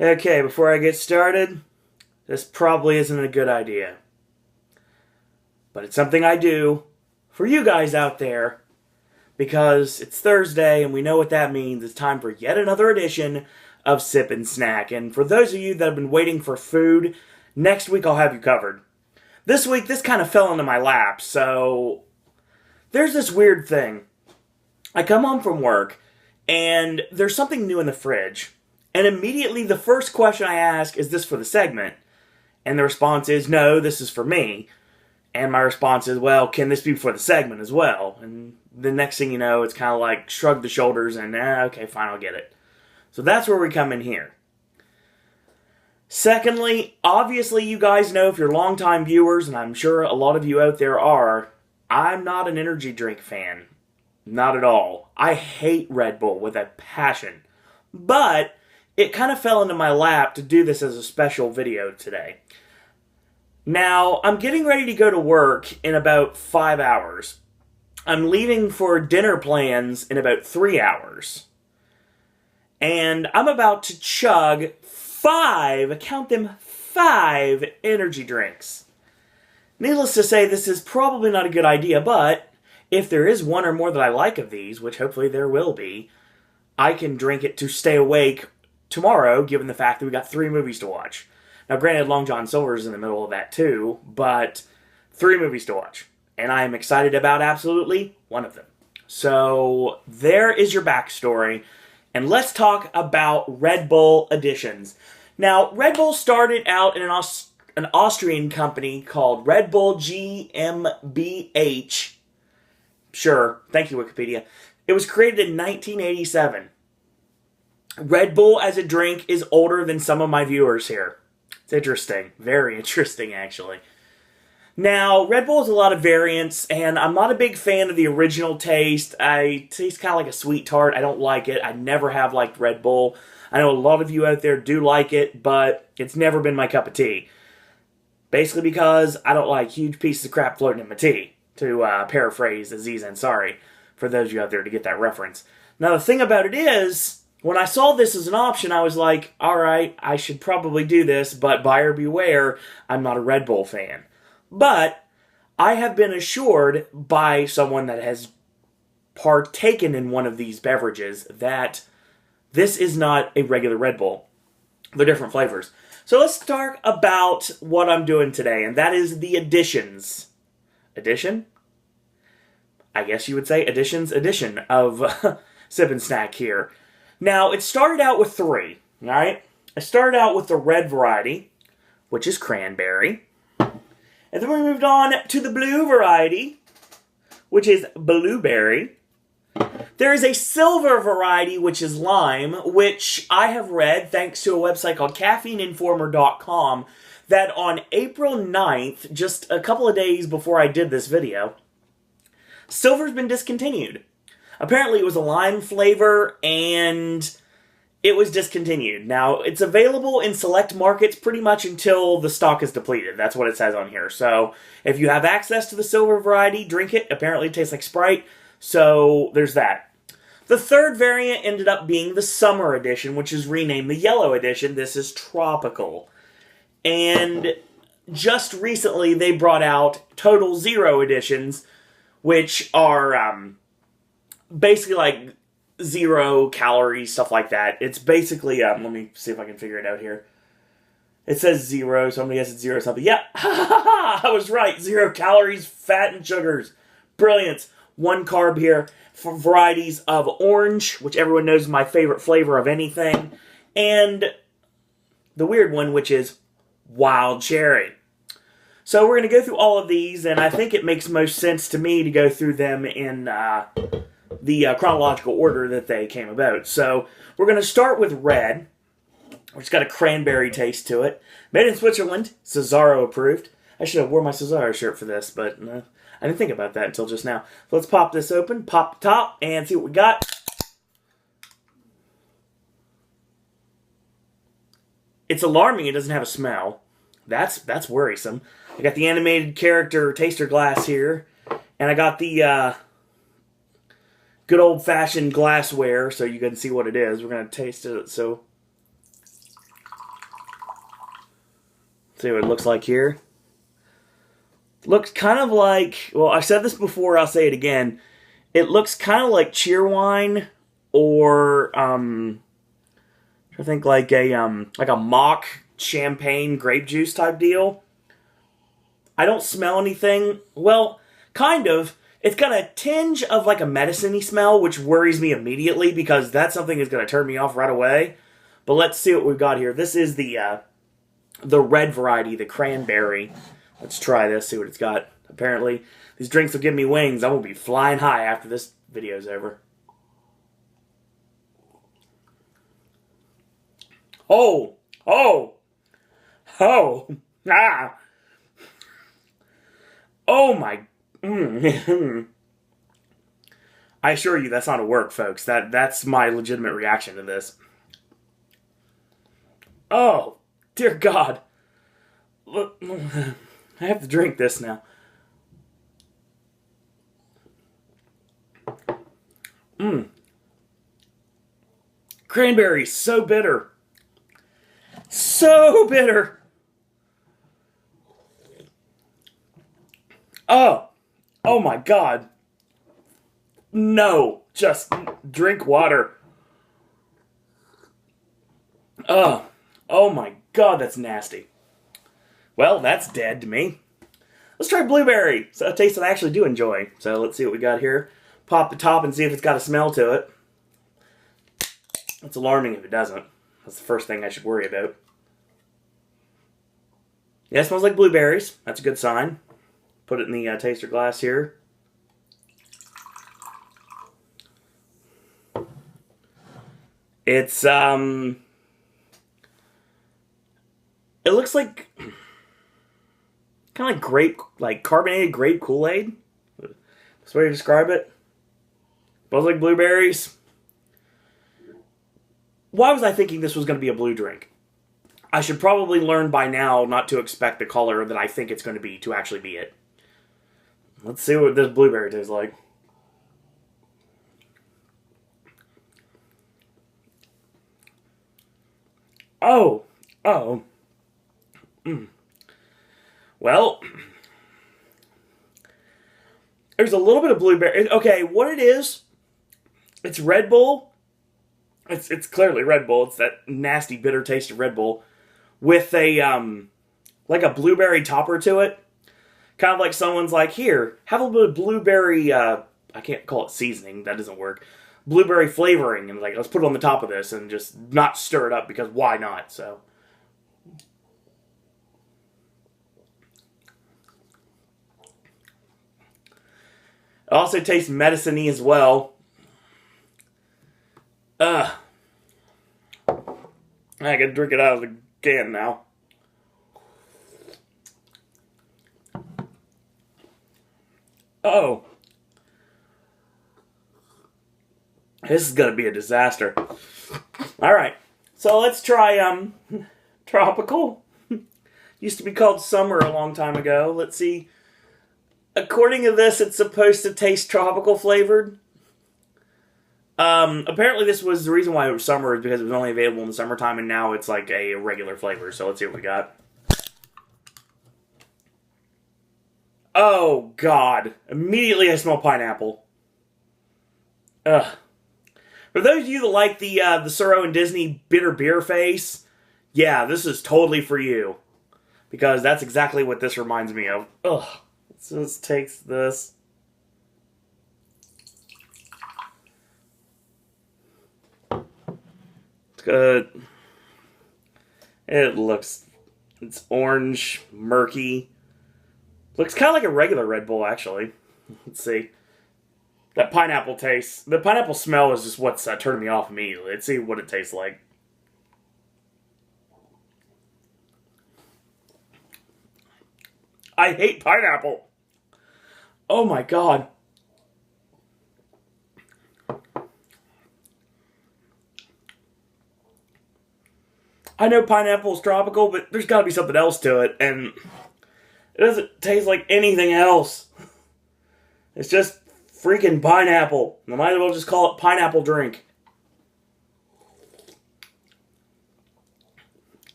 Okay, before I get started, this probably isn't a good idea. But it's something I do for you guys out there because it's Thursday and we know what that means. It's time for yet another edition of Sip and Snack. And for those of you that have been waiting for food, next week I'll have you covered. This week, this kind of fell into my lap, so there's this weird thing. I come home from work and there's something new in the fridge. And immediately the first question I ask is this for the segment? And the response is, no, this is for me. And my response is, well, can this be for the segment as well? And the next thing you know, it's kind of like shrug the shoulders and, okay, fine, I'll get it. So that's where we come in here. Secondly, obviously you guys know if you're longtime viewers, and I'm sure a lot of you out there are, I'm not an energy drink fan. Not at all. I hate Red Bull with a passion. But it kind of fell into my lap to do this as a special video today. Now, I'm getting ready to go to work in about 5 hours. I'm leaving for dinner plans in about 3 hours. And I'm about to chug 5, count them, 5 energy drinks. Needless to say, this is probably not a good idea, but if there is one or more that I like of these, which hopefully there will be, I can drink it to stay awake tomorrow, given the fact that we got 3 movies to watch. Now, granted, Long John Silver's in the middle of that too, but 3 movies to watch. And I am excited about absolutely one of them. So, there is your backstory. And let's talk about Red Bull editions. Now, Red Bull started out in an Austrian company called Red Bull GmbH. Sure, thank you, Wikipedia. It was created in 1987. Red Bull as a drink is older than some of my viewers here. It's interesting. Very interesting, actually. Now, Red Bull has a lot of variants, and I'm not a big fan of the original taste. I taste kind of like a sweet tart. I don't like it. I never have liked Red Bull. I know a lot of you out there do like it, but it's never been my cup of tea. Basically because I don't like huge pieces of crap floating in my tea, to paraphrase Aziz Ansari, for those of you out there to get that reference. Now, the thing about it is, when I saw this as an option, I was like, alright, I should probably do this, but buyer beware, I'm not a Red Bull fan. But I have been assured by someone that has partaken in one of these beverages that this is not a regular Red Bull. They're different flavors. So let's talk about what I'm doing today, and that is the additions. Addition? I guess you would say additions edition of Sip and Snack here. Now, it started out with 3, alright? I started out with the red variety, which is cranberry. And then we moved on to the blue variety, which is blueberry. There is a silver variety, which is lime, which I have read, thanks to a website called caffeineinformer.com, that on April 9th, just a couple of days before I did this video, silver's been discontinued. Apparently it was a lime flavor, and it was discontinued. Now, it's available in select markets pretty much until the stock is depleted. That's what it says on here. So, if you have access to the silver variety, drink it. Apparently it tastes like Sprite. So, there's that. The third variant ended up being the summer edition, which is renamed the yellow edition. This is tropical. And just recently, they brought out Total Zero editions, which are basically like 0 calories, stuff like that. It's basically, let me see if I can figure it out here. It says 0, somebody has it 0 something. Yeah, I was right. 0 calories, fat, and sugars. Brilliant. 1 carb here for varieties of orange, which everyone knows is my favorite flavor of anything. And the weird one, which is wild cherry. So we're going to go through all of these, and I think it makes most sense to me to go through them in the chronological order that they came about. So we're going to start with red, which has got a cranberry taste to it. Made in Switzerland, Cesaro approved. I should have worn my Cesaro shirt for this, but I didn't think about that until just now. So let's pop this open, pop the top, and see what we got. It's alarming it doesn't have a smell. That's worrisome. I got the animated character taster glass here, and I got the good old-fashioned glassware so you can see what it is. We're going to taste it. So See what it looks like here. Looks kind of like, well, I said this before, I'll say it again. It looks kind of like cheerwine or I think like a mock champagne grape juice type deal. I don't smell anything. Well, kind of. It's got a tinge of like a medicine-y smell, which worries me immediately because that's something that's going to turn me off right away. But let's see what we've got here. This is the red variety, the cranberry. Let's try this, see what it's got. Apparently, these drinks will give me wings. I will be flying high after this video's over. Oh! Oh! Oh! Ah! Oh my... I assure you that's not a work, folks. That's my legitimate reaction to this. Oh! Dear God! Look... I have to drink this now. Cranberry, so bitter. So bitter. Oh. Oh my God. No. Just drink water. Oh. Oh my God, that's nasty. Well, that's dead to me. Let's try blueberry. It's a taste that I actually do enjoy. So let's see what we got here. Pop the top and see if it's got a smell to it. It's alarming if it doesn't. That's the first thing I should worry about. Yeah, it smells like blueberries. That's a good sign. Put it in the taster glass here. It's, it looks like... kind of like grape, like carbonated grape Kool-Aid. That's the way to describe it. Smells like blueberries. Why was I thinking this was going to be a blue drink? I should probably learn by now not to expect the color that I think it's going to be to actually be it. Let's see what this blueberry tastes like. Oh. Oh. Well, there's a little bit of blueberry. Okay, what it is, it's Red Bull. It's clearly Red Bull. It's that nasty, bitter taste of Red Bull with a, like a blueberry topper to it. Kind of like someone's like, here, have a little bit of blueberry, I can't call it seasoning, that doesn't work. Blueberry flavoring, and like, let's put it on the top of this and just not stir it up because why not, so. It also tastes medicine-y as well. I can drink it out of the can now. Oh. This is gonna be a disaster. Alright. So let's try, tropical. Used to be called summer a long time ago. Let's see. According to this, it's supposed to taste tropical flavored. Apparently this was the reason why it was summer is because it was only available in the summertime, and now it's like a regular flavor. So let's see what we got. Oh, God. Immediately I smell pineapple. Ugh. For those of you that like the Suro and Disney bitter beer face, yeah, this is totally for you. Because that's exactly what this reminds me of. Ugh. Let's just take this. It's good. It's orange, murky. Looks kind of like a regular Red Bull, actually. Let's see. That pineapple taste, the pineapple smell is just what's turning me off immediately. Let's see what it tastes like. I hate pineapple. Oh my God. I know pineapple is tropical, but there's got to be something else to it, and it doesn't taste like anything else. It's just freaking pineapple. I might as well just call it pineapple drink.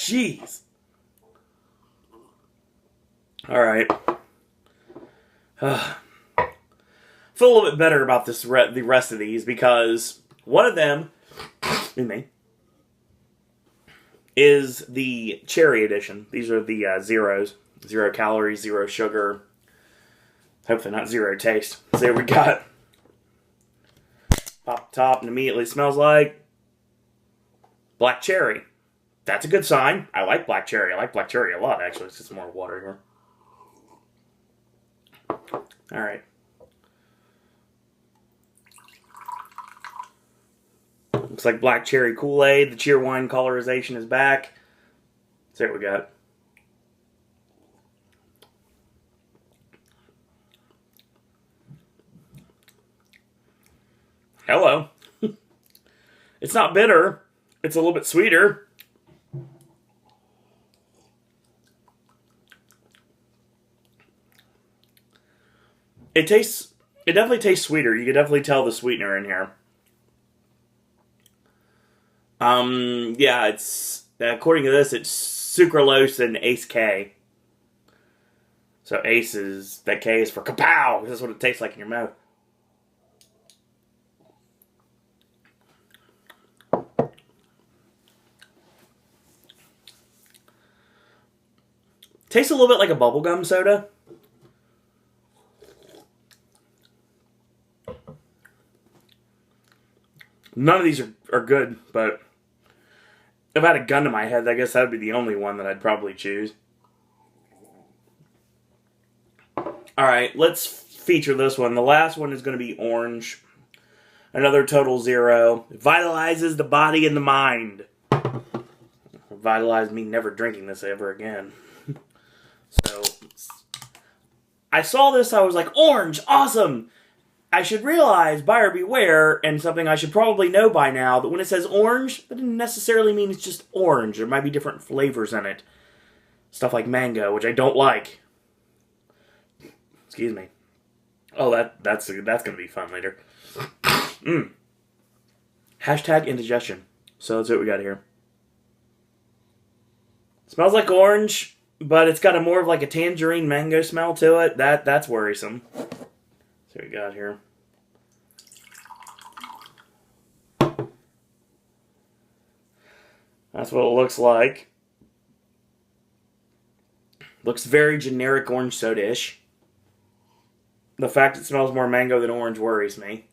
Jeez. Alright. Feel a little bit better about this the rest of these because one of them, excuse me, is the cherry edition. These are the zeros. 0 calories, 0 sugar. Hopefully not 0 taste. So there we got. Pop the top and immediately smells like black cherry. That's a good sign. I like black cherry. I like black cherry a lot, actually. It's just more water here. Alright. Looks like black cherry Kool-Aid. The cheer wine colorization is back. So there we got. Hello. It's not bitter. It's a little bit sweeter. It definitely tastes sweeter. You can definitely tell the sweetener in here. Yeah, it's, according to this, it's sucralose and Ace K. So Ace is, that K is for kapow! This is what it tastes like in your mouth. Tastes a little bit like a bubblegum soda. None of these are good, but if I had a gun to my head, I guess that would be the only one that I'd probably choose. Alright, let's feature this one. The last one is going to be orange. Another total 0. Vitalizes the body and the mind. Vitalized me never drinking this ever again. So, I saw this, I was like, orange, awesome! I should realize, buyer beware, and something I should probably know by now, that when it says orange, that doesn't necessarily mean it's just orange. There might be different flavors in it. Stuff like mango, which I don't like. Excuse me. Oh, that's going to be fun later. Hashtag indigestion. So that's what we got here. Smells like orange, but it's got a more of like a tangerine mango smell to it. That's worrisome. So we got here. That's what it looks like. Looks very generic orange soda-ish. The fact it smells more mango than orange worries me.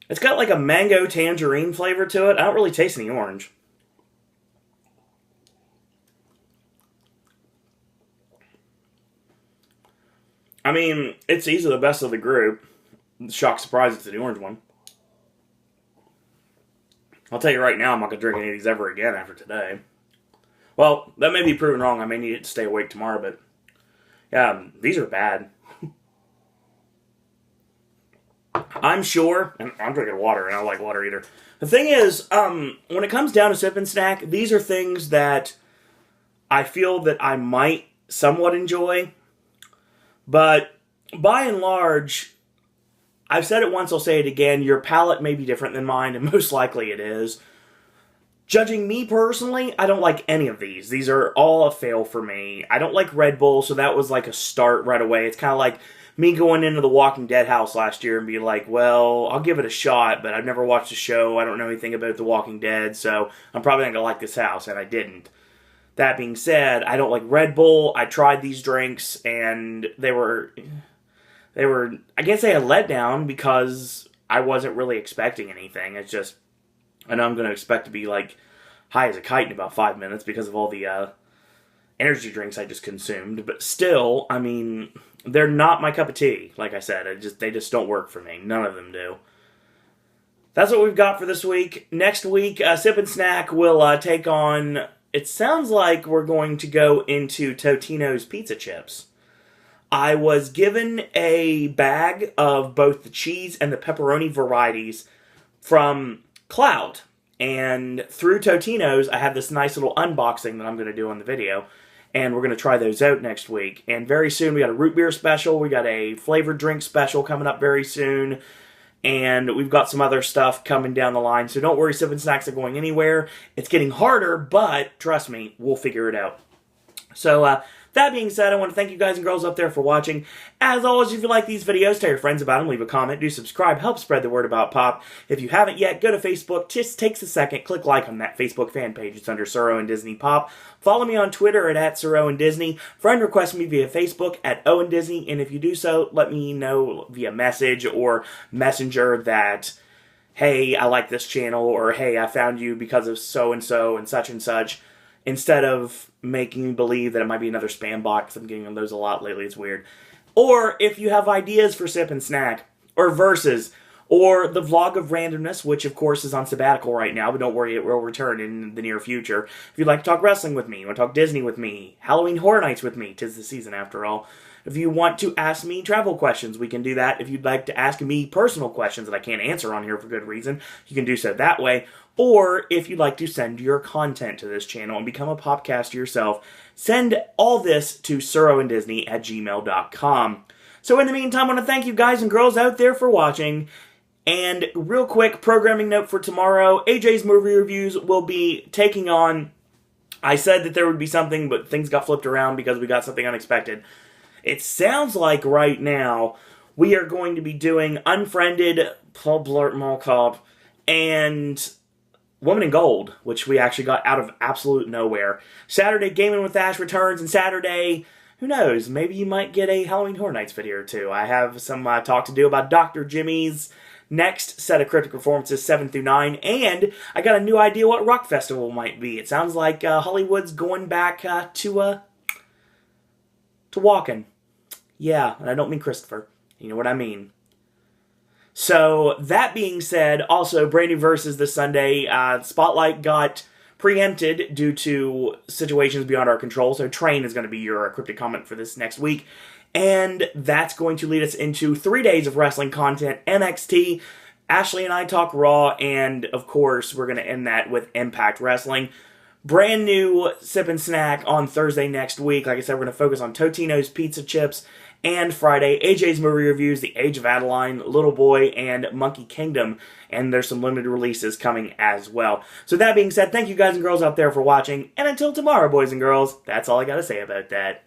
It's got like a mango tangerine flavor to it. I don't really taste any orange. I mean, it's easily the best of the group. Shock surprise, it's the orange one. I'll tell you right now, I'm not going to drink any of these ever again after today. Well, that may be proven wrong. I may need it to stay awake tomorrow, but yeah, these are bad. I'm sure, and I'm drinking water, and I don't like water either. The thing is, when it comes down to sip and snack, these are things that I feel that I might somewhat enjoy. But by and large, I've said it once, I'll say it again, your palate may be different than mine, and most likely it is. Judging me personally, I don't like any of these. These are all a fail for me. I don't like Red Bull, so that was like a start right away. It's kind of like me going into the Walking Dead house last year and be like, well, I'll give it a shot, but I've never watched the show. I don't know anything about the Walking Dead, so I'm probably not going to like this house, and I didn't. That being said, I don't like Red Bull. I tried these drinks, and they were, I guess they had let down because I wasn't really expecting anything. It's just, I know I'm going to expect to be like high as a kite in about 5 minutes because of all the energy drinks I just consumed. But still, I mean, they're not my cup of tea. Like I said, they just don't work for me. None of them do. That's what we've got for this week. Next week, Sip and Snack will take on, it sounds like we're going to go into Totino's pizza chips. I was given a bag of both the cheese and the pepperoni varieties from Cloud. And through Totino's, I have this nice little unboxing that I'm going to do on the video. and we're going to try those out next week. And very soon, we got a root beer special. We got a flavored drink special coming up very soon. And we've got some other stuff coming down the line. So don't worry, Sippin' Snacks are going anywhere. It's getting harder, but trust me, we'll figure it out. So, that being said, I want to thank you guys and girls up there for watching. As always, if you like these videos, tell your friends about them, leave a comment, do subscribe, help spread the word about Pop. If you haven't yet, go to Facebook, just takes a second, click like on that Facebook fan page. It's under Sir and Disney Pop. Follow me on Twitter at Sir Owen Disney. Friend request me via Facebook at Owen Disney, and if you do so, let me know via message or messenger that, hey, I like this channel, or hey, I found you because of so-and-so and such, instead of making me believe that it might be another spam bot, because I'm getting those a lot lately, it's weird. Or if you have ideas for Sip and Snack, or verses, or the vlog of randomness, which of course is on sabbatical right now, but don't worry, it will return in the near future. If you'd like to talk wrestling with me, you want to talk Disney with me, Halloween Horror Nights with me, 'tis the season after all. If you want to ask me travel questions, we can do that. If you'd like to ask me personal questions that I can't answer on here for good reason, you can do so that way. Or if you'd like to send your content to this channel and become a popcaster yourself, send all this to siroandisney@gmail.com. So in the meantime, I want to thank you guys and girls out there for watching. And real quick, programming note for tomorrow, AJ's movie reviews will be taking on... I said that there would be something, but things got flipped around because we got something unexpected. It sounds like right now we are going to be doing Unfriended, Paul Blart Mall Cop, and Woman in Gold, which we actually got out of absolute nowhere. Saturday, Gaming with Ash returns, and Saturday, who knows, maybe you might get a Halloween Horror Nights video or two. I have some talk to do about Dr. Jimmy's next set of cryptic performances, 7 through 9, and I got a new idea what Rock Festival might be. It sounds like Hollywood's going back to walking. Yeah, and I don't mean Christopher. You know what I mean. So, that being said, also, brand new verses this Sunday. Spotlight got preempted due to situations beyond our control, so Train is going to be your cryptic comment for this next week. And that's going to lead us into 3 days of wrestling content, NXT, Ashley and I talk Raw, and, of course, we're going to end that with Impact Wrestling. Brand new Sip and Snack on Thursday next week. Like I said, we're going to focus on Totino's Pizza Chips. And Friday, AJ's movie reviews, The Age of Adeline, Little Boy, and Monkey Kingdom. And there's some limited releases coming as well. So that being said, thank you guys and girls out there for watching. And until tomorrow, boys and girls, that's all I got to say about that.